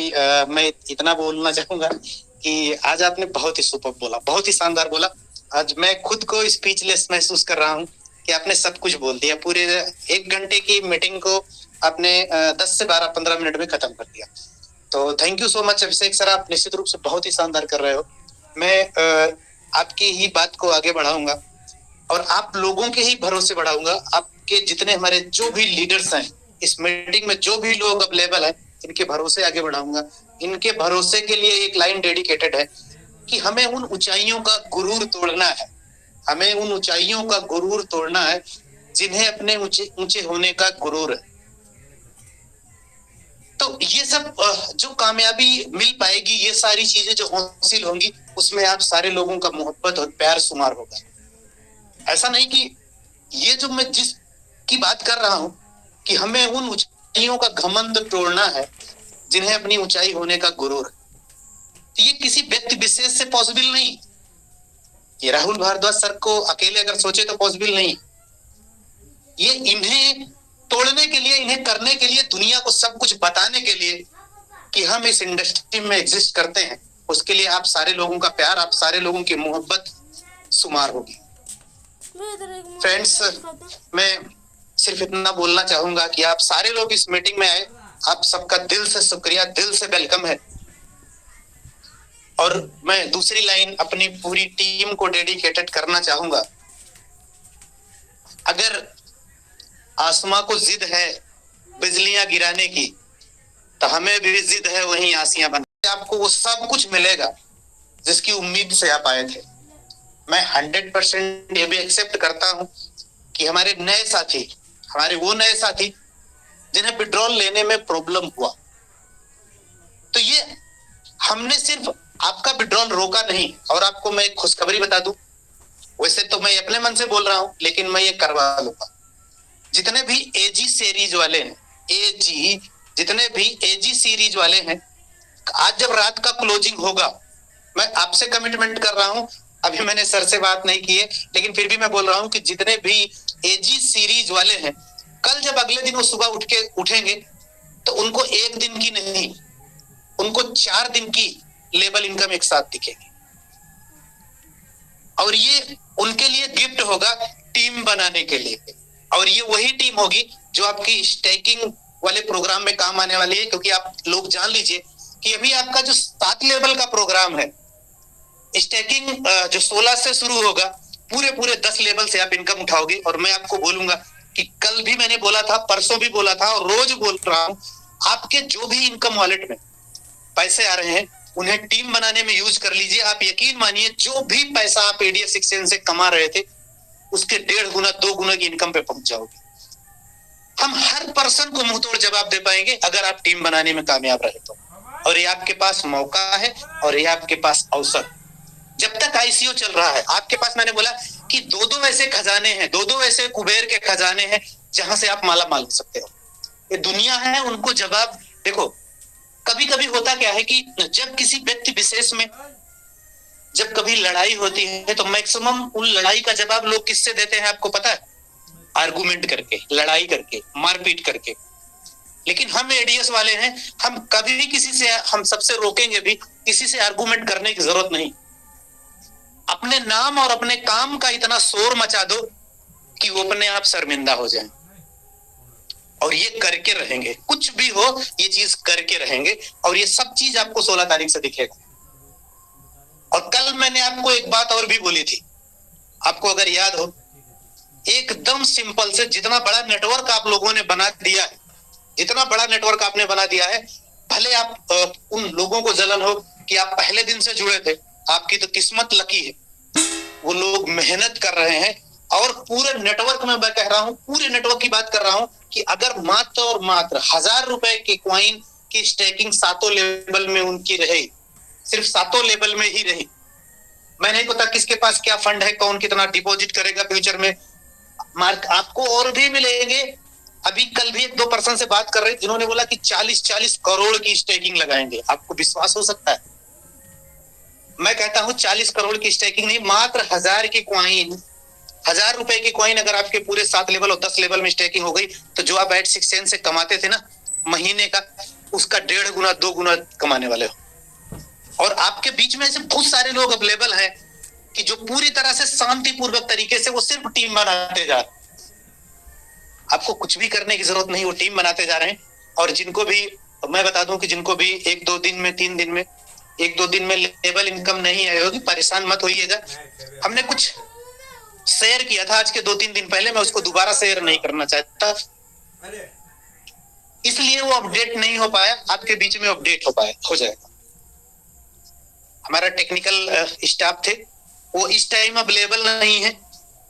कि मैं इतना बोलना चाहूंगा कि आज आपने बहुत ही सुपर बोला, बहुत ही शानदार बोला। आज मैं खुद को स्पीचलेस महसूस कर रहा हूँ कि आपने सब कुछ बोल दिया। पूरे 1 घंटे की मीटिंग को आपने 10 से 12 15 मिनट में खत्म कर दिया। तो thank you so much Abhishek sir, आप निश्चित रूप से बहुत ही शानदार कर रहे हो। मैं आपकी ही बात को आगे बढ़ाऊंगा और आप लोगों के ही भरोसे बढ़ाऊंगा। आपके जितने हमारे जो भी लीडर्स हैं, इस मीटिंग में जो भी लोग अवेलेबल हैं, इनके भरोसे आगे बढ़ाऊंगा। इनके भरोसे के लिए एक लाइन डेडिकेटेड है कि हमें उन ऊंचाइयों का गुरूर तोड़ना है। हमें उन ऊंचाइयों का गुरूर तोड़ना है जिन्हें अपने ऊंचे ऊंचे होने का गुरूर है। तो ये सब जो कामयाबी मिल पाएगी, ये सारी चीजें जो हासिल होंगी, उसमें आप सारे लोगों का मोहब्बत और प्यार शुमार होगा। ऐसा नहीं कि ये जो मैं जिस की बात कर रहा हूं कि हमें उन ऊंचाइयों का घमंड तोड़ना है जिन्हें अपनी ऊंचाई होने का गुरूर है। तो ये किसी व्यक्ति विशेष से पॉसिबल नहीं। ये राहुल भारद्वाज सर को अकेले अगर सोचे तो पॉसिबल नहीं। ये इन्हें तोड़ने के लिए, इन्हें करने के लिए, दुनिया को सब कुछ बताने के लिए कि हम इस इंडस्ट्री में एग्जिस्ट करते हैं, उसके लिए आप सारे लोगों का प्यार, आप सारे लोगों की मोहब्बत शुमार होगी। फ्रेंड्स, मैं सिर्फ इतना बोलना चाहूंगा कि आप सारे लोग इस मीटिंग में आए, आप सबका दिल से शुक्रिया, दिल से वेलकम है। और मैं दूसरी लाइन अपनी पूरी टीम को डेडिकेटेड करना चाहूंगा। अगर आसमां को जिद है बिजलियां गिराने की, तो हमें भी जिद है वहीं आसियां बनाने। आपको वो सब कुछ मिलेगा जिसकी उम्मीद से आप आए थे। मैं 100% ये भी एक्सेप्ट करता हूं कि हमारे नए साथी, हमारे वो नए साथी जिन्हें विड्रॉल लेने में प्रॉब्लम हुआ, तो ये हमने सिर्फ आपका विड्रॉल रोका नहीं। और आपको मैं एक खुशखबरी बता दूं, वैसे तो मैं अपने मन से बोल रहा हूं, लेकिन मैं ये करवा लूंगा। जितने भी एजी सीरीज वाले हैं, एजी जितने भी एजी सीरीज वाले हैं, आज जब रात का क्लोजिंग होगा, मैं आपसे कमिटमेंट कर रहा हूं, अभी मैंने सर से बात नहीं की है, लेकिन फिर भी मैं बोल रहा हूं कि जितने भी एजी सीरीज वाले हैं, कल जब अगले दिन वो सुबह उठ के उठेंगे, तो उनको 1 दिन की नहीं, उनको 4 दिन की लेवल इनकम एक साथ दिखेगी। और ये उनके लिए गिफ्ट होगा टीम बनाने के लिए। और ये वही टीम होगी जो आपकी स्टेकिंग वाले प्रोग्राम में काम आने वाली है। क्योंकि आप लोग जान लीजिए कि अभी आपका जो 7 लेवल का प्रोग्राम है, स्टेकिंग जो 16 से शुरू होगा, पूरे पूरे 10 लेवल से आप इनकम उठाओगे। और मैं आपको बोलूंगा कि कल भी मैंने बोला था, परसों भी बोला था, और रोज बोल रहा हूं, आपके जो भी इनकम वॉलेट में पैसे आ रहे हैं, उन्हें टीम बनाने में यूज कर लीजिए। आप यकीन मानिए, जो भी पैसा आप एडीएस एक्सचेंज से कमा रहे थे, उसके 1.5 गुना 2 गुना की इनकम पे पहुंच जाओगे। हम हर पर्सन को मुंह तोड़ जवाब दे पाएंगे अगर आप टीम बनाने में कामयाब रहे तो। और ये आपके पास मौका है और ये आपके पास अवसर। जब तक आईसीयू चल रहा है, आपके पास, मैंने बोला कि 2-2 ऐसे खजाने हैं, 2-2 ऐसे कुबेर के खजाने हैं जहां से आप माला माल हो सकते हो। ये दुनिया है, उनको जवाब देखो। कभी कभी होता क्या है कि जब किसी व्यक्ति विशेष में जब कभी लड़ाई होती है, तो मैक्सिमम उन लड़ाई का जवाब लोग किससे देते हैं आपको पता है? आर्गुमेंट करके, लड़ाई करके, मारपीट करके। लेकिन हम एडीएस वाले हैं, हम कभी भी किसी से, हम सबसे रोकेंगे भी, किसी से आर्गुमेंट करने की जरूरत नहीं। अपने नाम और अपने काम का इतना शोर मचा दो कि वो अपने आप शर्मिंदा हो जाएं। और ये करके रहेंगे, कुछ भी हो ये चीज करके रहेंगे। और ये सब चीज आपको 16 तारीख से दिखेगा। और कल मैंने आपको एक बात और भी बोली थी, आपको अगर याद हो, एकदम सिंपल से, जितना बड़ा नेटवर्क आप लोगों ने बना दिया है, जितना बड़ा नेटवर्क आपने बना दिया है, भले आप उन लोगों को जलन हो कि आप पहले दिन से जुड़े थे, आपकी तो किस्मत लकी है। वो लोग मेहनत कर रहे हैं। और पूरे नेटवर्क में मैं कह रहा हूं, पूरे नेटवर्क की बात कर रहा हूं कि अगर मात्र और मात्र 1000 रुपए के क्वाइन की स्टेकिंग 7 लेवल में उनकी रही, सिर्फ 7 लेवल में ही रही, मैं नहीं पता किसके पास क्या फंड है, कौन कितना डिपॉजिट करेगा फ्यूचर में, मार्क आपको और भी मिलेंगे। अभी कल भी 1-2 पर्सन से बात कर रहे, जिन्होंने बोला कि 40-40 करोड़ की स्टेकिंग लगाएंगे। आपको विश्वास हो सकता है? मैं कहता हूं 40 करोड़ की स्टेकिंग नहीं, मात्र 1000 की क्वाइन, 1000 रुपए की क्वाइन अगर आपके पूरे 7 लेवल और 10 लेवल में स्टेकिंग हो गई, तो जो आप एट 6 से कमाते थे ना महीने का, उसका 1.5 गुना 2 गुना कमाने वाले हो। और आपके बीच में ऐसे बहुत सारे लोग अवेलेबल हैं कि जो पूरी तरह से शांतिपूर्वक तरीके से वो सिर्फ टीम बनाते जा रहे हैं। आपको कुछ भी करने की जरूरत नहीं, वो टीम बनाते जा रहे हैं। और जिनको भी मैं बता दूं कि जिनको भी 1-2 दिन में 3 दिन में 1-2 दिन में लेवल इनकम नहीं आई होगी, परेशान मत होइएगा। हमने कुछ शेयर किया था आज के 2-3 दिन पहले, मैं उसको दोबारा शेयर नहीं करना चाहता, इसलिए वो अपडेट नहीं हो पाया। आपके बीच में अपडेट हो जाएगा। हमारा टेक्निकल स्टाफ थे, वो इस टाइम अवेलेबल नहीं है।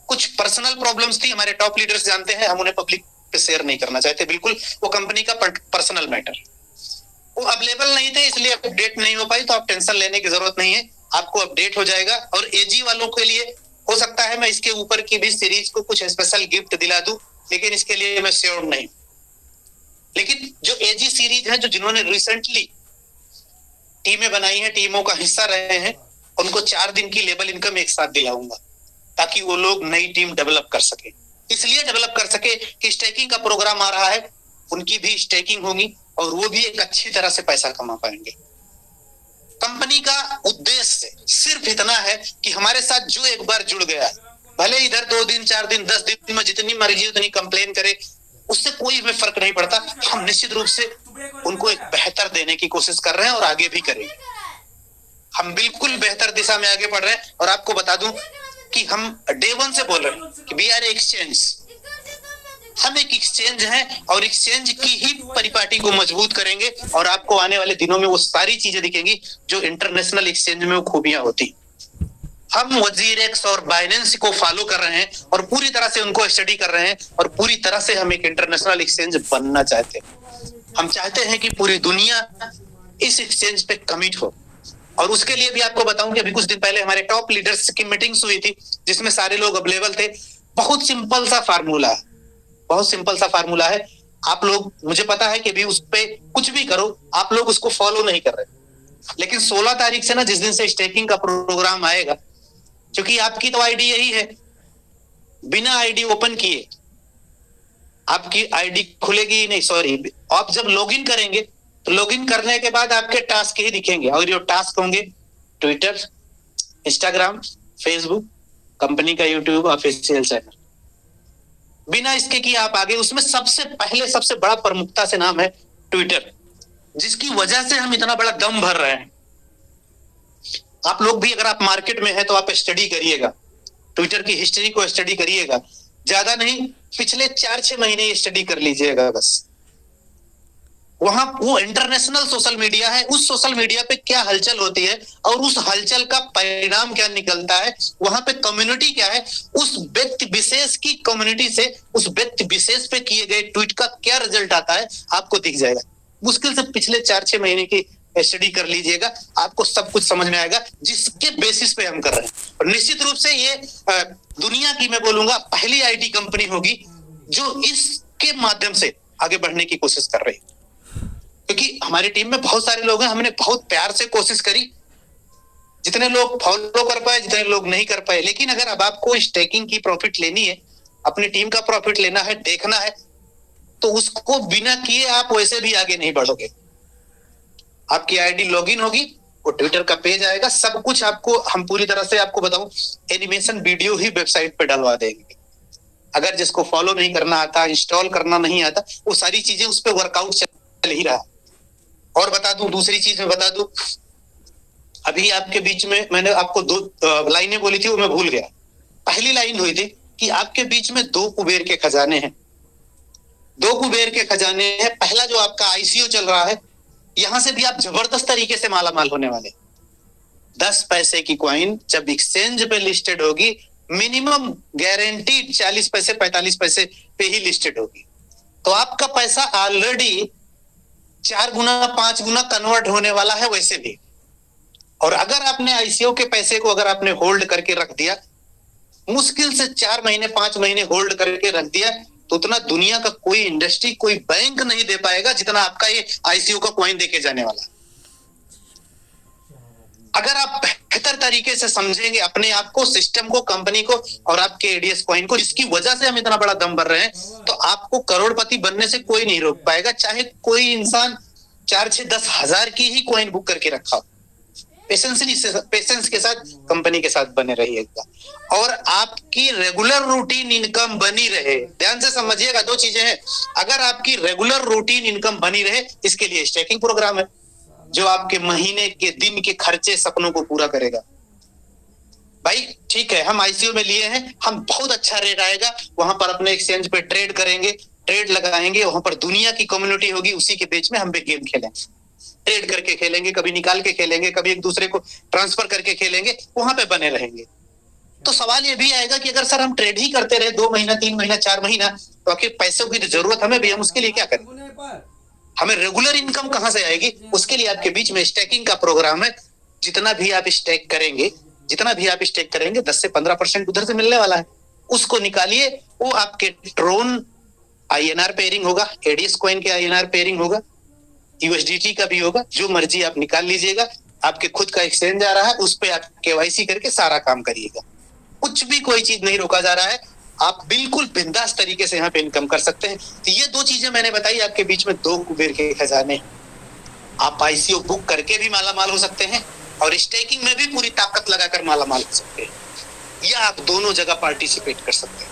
कुछ पर्सनल प्रॉब्लम्स थी, हमारे टॉप लीडर्स जानते हैं, हम उन्हें पब्लिक पे शेयर नहीं करना चाहते बिल्कुल। वो कंपनी का पर्सनल मैटर, वो अवेलेबल नहीं थे इसलिए अपडेट नहीं हो पाई। तो आप टेंशन लेने की जरूरत नहीं है, आपको अपडेट हो जाएगा। और एजी वालों के लिए हो सकता है मैं इसके ऊपर की भी सीरीज को कुछ स्पेशल गिफ्ट दिला दूं, लेकिन इसके लिए मैं श्योर नहीं। लेकिन जो एजी सीरीज है, जो जिन्होंने रिसेंटली टीमें बनाई हैं, टीमों का हिस्सा रहे हैं, उनको 4 दिन की लेवल इनकम एक साथ दिलाऊंगा, ताकि वो लोग नई टीम डेवलप कर सके। इसलिए डेवलप कर सके कि स्टेकिंग का प्रोग्राम आ रहा है, उनकी भी स्टेकिंग होगी और वो भी एक अच्छी तरह से पैसा कमा पाएंगे। कंपनी का उद्देश्य सिर्फ इतना है कि हमारे साथ जो एक बार जुड़ गया, भले इधर 2 दिन 4 दिन 10 दिन में जितनी मर्जी उतनी कंप्लेन करे, उससे कोई हमें फर्क नहीं पड़ता। हम निश्चित रूप से उनको एक बेहतर देने की कोशिश कर रहे हैं और आगे भी करेंगे। हम बिल्कुल बेहतर दिशा में आगे बढ़ रहे हैं। और आपको बता दूं कि हम डे 1 से बोल रहे हैं कि वी आर एक्सचेंज, हम एक एक्सचेंज हैं और एक्सचेंज की ही परिपाटी को मजबूत करेंगे। और आपको आने वाले दिनों में वो सारी चीजें दिखेंगी जो इंटरनेशनल एक्सचेंज में वो खूबियां होती। हम वजीरेक्स और बाइनेंस को फॉलो कर रहे हैं और पूरी तरह से उनको स्टडी कर रहे हैं और पूरी तरह से हम एक इंटरनेशनल एक्सचेंज बनना चाहते हैं। हम चाहते हैं कि पूरी दुनिया इस एक्सचेंज पे कमिट हो। और उसके लिए भी आपको बताऊं कि अभी कुछ दिन पहले हमारे टॉप लीडर्स की मीटिंग्स हुई थी, जिसमें सारे लोग अवेलेबल थे। बहुत सिंपल सा फार्मूला है, बहुत सिंपल सा फार्मूला है। आप लोग, मुझे पता है कि भी उस पे कुछ भी करो, आप लोग उसको फॉलो नहीं कर रहे, लेकिन 16 तारीख से ना, जिस दिन से स्टेकिंग का प्रोग्राम आएगा, क्योंकि आपकी तो आईडी यही है, बिना आईडी ओपन किए आपकी आईडी खुलेगी ही नहीं। सॉरी, आप जब लॉगिन करेंगे तो लॉगिन करने के बाद आपके टास्क ही दिखेंगे, और ये टास्क होंगे ट्विटर, इंस्टाग्राम, फेसबुक, कंपनी का यूट्यूब ऑफिशियल चैनल। बिना इसके कि आप आगे, उसमें सबसे पहले सबसे बड़ा प्रमुखता से नाम है ट्विटर, जिसकी वजह से हम इतना बड़ा दम भर रहे हैं। आप लोग भी अगर आप मार्केट में हैं तो आप स्टडी करिएगा, ट्विटर की हिस्ट्री को स्टडी करिएगा। ज्यादा नहीं, पिछले 4-6 महीने स्टडी कर लीजिएगा बस। वहां वो इंटरनेशनल सोशल मीडिया है, उस सोशल मीडिया पे क्या हलचल होती है और उस हलचल का परिणाम क्या निकलता है, वहां पे कम्युनिटी क्या है, उस व्यक्ति विशेष की कम्युनिटी से उस व्यक्ति विशेष पे किए गए ट्वीट का क्या रिजल्ट आता है, आपको दिख जाएगा। मुश्किल से पिछले 4-6 महीने की स्टडी कर लीजिएगा, आपको सब कुछ समझ में आएगा, जिसके बेसिस पे हम कर रहे हैं। और निश्चित रूप से ये दुनिया की, मैं बोलूंगा, पहली आईटी कंपनी होगी जो इसके माध्यम से आगे बढ़ने की कोशिश कर रही है। क्योंकि हमारी टीम में बहुत सारे लोग हैं, हमने बहुत प्यार से कोशिश करी, जितने लोग फॉलो कर पाए, जितने लोग नहीं कर पाए। लेकिन अगर अब आपको स्टेकिंग की प्रॉफिट लेनी है, अपनी टीम का प्रॉफिट लेना है, देखना है, तो उसको बिना किए आप वैसे भी आगे नहीं बढ़ोगे। आपकी आईडी लॉगिन होगी, वो ट्विटर का पेज आएगा, सब कुछ आपको, हम पूरी तरह से आपको बताऊं, एनिमेशन वीडियो ही वेबसाइट पे डलवा देंगे। अगर जिसको फॉलो नहीं करना आता, इंस्टॉल करना नहीं आता, वो सारी चीजें उस पर वर्कआउट चल ही रहा। और बता दूं, दूसरी चीज मैं बता दूं, अभी आपके बीच में मैंने आपको 2 लाइनें बोली थी, वो मैं भूल गया। पहली लाइन हुई थी कि आपके बीच में 2 कुबेर के खजाने हैं, 2 कुबेर के खजाने हैं। पहला जो आपका आईसीओ चल रहा है, यहां से भी आप जबरदस्त तरीके से मालामाल होने वाले। 10 पैसे की कॉइन जब एक्सचेंज पे लिस्टेड होगी, मिनिमम गारंटीड 40 पैसे 45 पैसे पे ही लिस्टेड होगी, तो आपका पैसा ऑलरेडी 4 गुना 5 गुना कन्वर्ट होने वाला है वैसे भी। और अगर आपने आईसीओ के पैसे को अगर आपने होल्ड करके रख दिया, मुश्किल से 4 महीने 5 महीने होल्ड करके रख दिया, तो उतना दुनिया का कोई इंडस्ट्री, कोई बैंक नहीं दे पाएगा जितना आपका ये आईसीओ का कॉइन देके जाने वाला। अगर आप बेहतर तरीके से समझेंगे अपने आप को, सिस्टम को, कंपनी को और आपके एडीएस कॉइन को, जिसकी वजह से हम इतना बड़ा दम भर रहे हैं, तो आपको करोड़पति बनने से कोई नहीं रोक पाएगा। चाहे कोई इंसान 4 6 10 हजार की ही कॉइन बुक करके रखा। पेशेंस के साथ कंपनी के साथ बने रहिएगा और आपकी रेगुलर रूटीन इनकम बनी रहे। ध्यान से समझिएगा, दो चीजें हैं। अगर आपकी रेगुलर रूटीन इनकम बनी रहे, इसके लिए स्टैकिंग प्रोग्राम है जो आपके महीने के दिन के खर्चे सपनों को पूरा करेगा। भाई ठीक है, हम आईसीयू में लिए हैं, हम बहुत अच्छा रेट आएगा, वहां पर अपने एक्सचेंज पे ट्रेड करेंगे, ट्रेड लगाएंगे, वहां पर दुनिया की कम्युनिटी होगी, उसी के बीच में हम भी गेम खेलेंगे, ट्रेड करके खेलेंगे, कभी निकाल के खेलेंगे, कभी एक दूसरे को ट्रांसफर करके खेलेंगे, वहां पे बने रहेंगे। तो सवाल ये भी आएगा कि अगर सर हम ट्रेड ही करते रहे 2 महीना 3 महीना 4 महीना, तो आखिर पैसों की जरूरत हमें भी, हम उसके लिए क्या करें? हमें रेगुलर इनकम कहां से आएगी? उसके लिए आपके बीच में स्टैकिंग का प्रोग्राम है। जितना भी आप स्टैक करेंगे, 10 से 15% उधर से मिलने वाला है, उसको निकालिए। वो आपके ट्रोन आईएनआर पेयरिंग होगा, एडीएस कॉइन के आईएनआर पेयरिंग होगा, यूएसडीटी का भी होगा, जो मर्जी आप निकाल लीजिएगा। आपके खुद का एक्सचेंज आ रहा है, उस पे आप केवाईसी करके सारा काम करिएगा। कुछ भी कोई चीज नहीं रोका जा रहा है, आप बिल्कुल बिंदास तरीके से यहाँ पे इनकम कर सकते हैं। तो ये दो चीजें मैंने बताई आपके बीच में, 2 कुबेर के खजाने। आप आईसीओ बुक करके भी मालामाल हो सकते हैं और स्टेकिंग में भी पूरी ताकत लगाकर मालामाल हो सकते हैं, या आप दोनों जगह पार्टिसिपेट कर सकते हैं।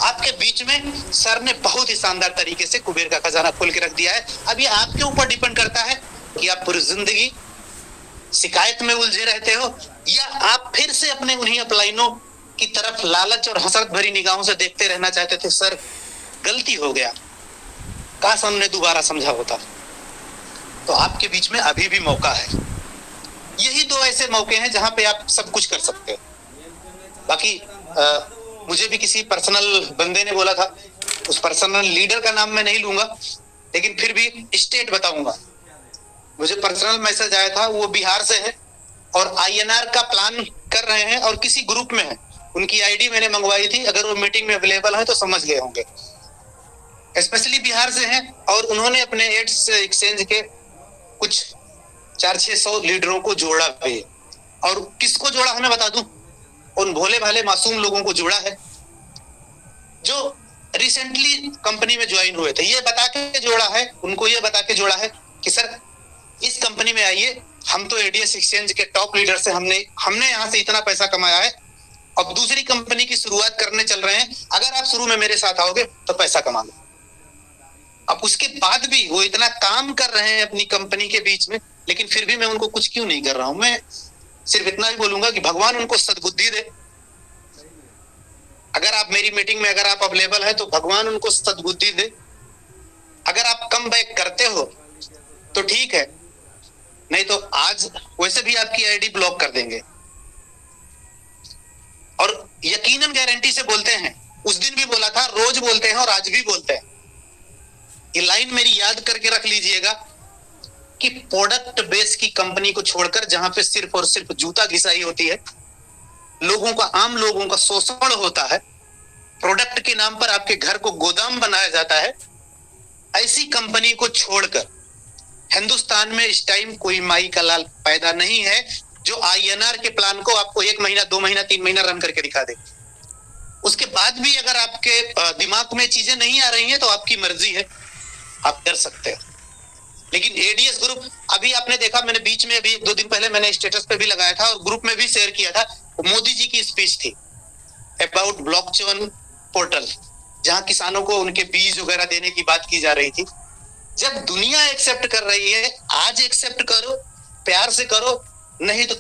आपके बीच में सर ने बहुत ही शानदार तरीके से कुबेर का खजाना खोल के रख दिया है। अब ये आपके ऊपर डिपेंड करता है कि आप पूरी जिंदगी शिकायत में उलझे रहते हो, या आप फिर से अपने उन्हीं अपलाइनों की तरफ लालच और हसरत भरी निगाहों से देखते रहना चाहते थे। सर गलती हो गया, काश हमने दोबारा समझा होता। तो आपके बीच में अभी भी मौका है। यही 2 ऐसे मौके हैं जहां पे आप सब कुछ कर सकते हो। बाकी मुझे भी किसी पर्सनल बंदे ने बोला था, उस पर्सनल लीडर का नाम मैं नहीं लूंगा, लेकिन फिर भी स्टेट बताऊंगा। मुझे पर्सनल मैसेज आया था, वो बिहार से है और आईएनआर का प्लान कर रहे हैं और किसी ग्रुप में है। उनकी आईडी मैंने मंगवाई थी, अगर वो मीटिंग में अवेलेबल है तो समझ गए होंगे। स्पेशली बिहार से हैं और उन्होंने अपने एड्स एक्सचेंज के कुछ 400-600 लीडरों को जोड़ा भी। और किसको जोड़ा है मैं बता दूं, उन भोले भाले मासूम लोगों को जोड़ा है जो रिसेंटली कंपनी में ज्वाइन हुए थे। ये बता के जोड़ा है, उनको ये बता के जोड़ा है कि सर इस कंपनी में आइए, हम तो एडीएस एक्सचेंज के टॉप लीडर से हमने यहाँ से इतना पैसा कमाया है, अब दूसरी कंपनी की शुरुआत करने चल रहे हैं, अगर आप शुरू में मेरे साथ आओगे तो पैसा कमा लो। अब उसके बाद भी वो इतना काम कर रहे हैं अपनी कंपनी के बीच में, लेकिन फिर भी मैं उनको कुछ क्यों नहीं कर रहा हूं। मैं सिर्फ इतना ही बोलूंगा कि भगवान उनको सद्बुद्धि दे। अगर आप मेरी मीटिंग में अगर आप अवेलेबल है तो भगवान उनको सद्बुद्धि दे। अगर आप कम बैक करते हो तो ठीक है, नहीं तो आज वैसे भी आपकी आईडी ब्लॉक कर देंगे। और यकीनन गारंटी से बोलते हैं, उस दिन भी बोला था, रोज बोलते हैं और आज भी बोलते हैं। ये लाइन मेरी याद करके रख लीजिएगा कि प्रोडक्ट बेस की कंपनी को छोड़कर जहां पे सिर्फ और सिर्फ जूता घिसाई होती है, लोगों का, आम लोगों का शोषण होता है, प्रोडक्ट के नाम पर आपके घर को गोदाम बनाया जाता है, ऐसी कंपनी को छोड़कर हिंदुस्तान में इस टाइम कोई माई का लाल पैदा नहीं है जो आईएनआर के प्लान को आपको 1 महीना 2 महीना 3 महीना रन करके दिखा दे। उसके बाद भी अगर आपके दिमाग में चीजें नहीं आ रही हैं तो आपकी मर्जी है, आप कर सकते हो। लेकिन एडीएस ग्रुप, अभी आपने देखा, मैंने बीच में अभी 2 दिन पहले मैंने स्टेटस पे भी लगाया था और ग्रुप में भी शेयर किया था, मोदी जी की स्पीच थी अबाउट ब्लॉकचेन पोर्टल, जहां किसानों को उनके बीज वगैरह देने की बात की जा रही थी। जब दुनिया एक्सेप्ट कर रही है, आज एक्सेप्ट करो, प्यार से करो, नहीं तो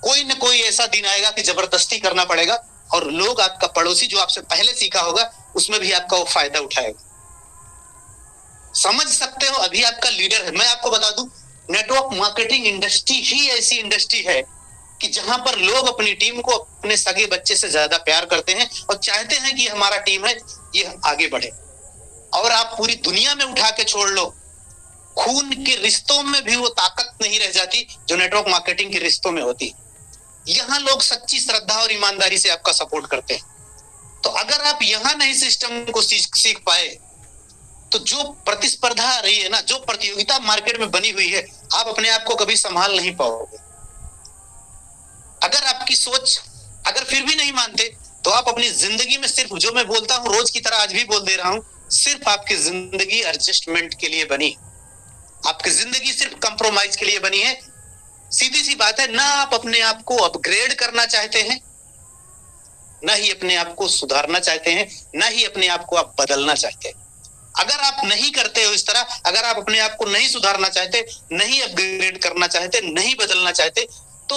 कोई न कोई ऐसा दिन आएगा कि जबरदस्ती करना पड़ेगा और लोग, आपका पड़ोसी जो आपसे पहले सीखा होगा, उसमें भी आपका वो फायदा उठाएगा। समझ सकते हो, अभी आपका लीडर है। मैं आपको बता दूं, नेटवर्क मार्केटिंग इंडस्ट्री ही ऐसी इंडस्ट्री है कि जहां पर लोग अपनी टीम को अपने सगे बच्चे से ज्यादा प्यार करते हैं और चाहते हैं कि हमारा टीम है ये आगे बढ़े। और आप पूरी दुनिया में उठा के छोड़ लो, खून के रिश्तों में भी वो ताकत नहीं रह जाती जो नेटवर्क मार्केटिंग के रिश्तों में होती। यहाँ लोग सच्ची श्रद्धा और ईमानदारी से आपका सपोर्ट करते हैं। तो अगर आप यहाँ नहीं सिस्टम को सीख पाए तो जो प्रतिस्पर्धा आ रही है ना, जो प्रतियोगिता मार्केट में बनी हुई है, आप अपने आप को कभी संभाल नहीं पाओगे। अगर आपकी सोच, अगर फिर भी नहीं मानते तो आप अपनी जिंदगी में सिर्फ, जो मैं बोलता हूं रोज की तरह आज भी बोल दे रहा हूं, सिर्फ आपकी जिंदगी एडजस्टमेंट के लिए बनी। आपकी जिंदगी सिर्फ कंप्रोमाइज के लिए बनी है। सीधी सी बात है, ना आप अपने आप को अपग्रेड करना चाहते हैं, ना ही अपने आप को सुधारना चाहते हैं, ना ही अपने आप को आप बदलना चाहते हैं। अगर आप नहीं करते हो इस तरह, अगर आप अपने आप को नहीं सुधारना चाहते, नहीं अपग्रेड करना चाहते, नहीं बदलना चाहते,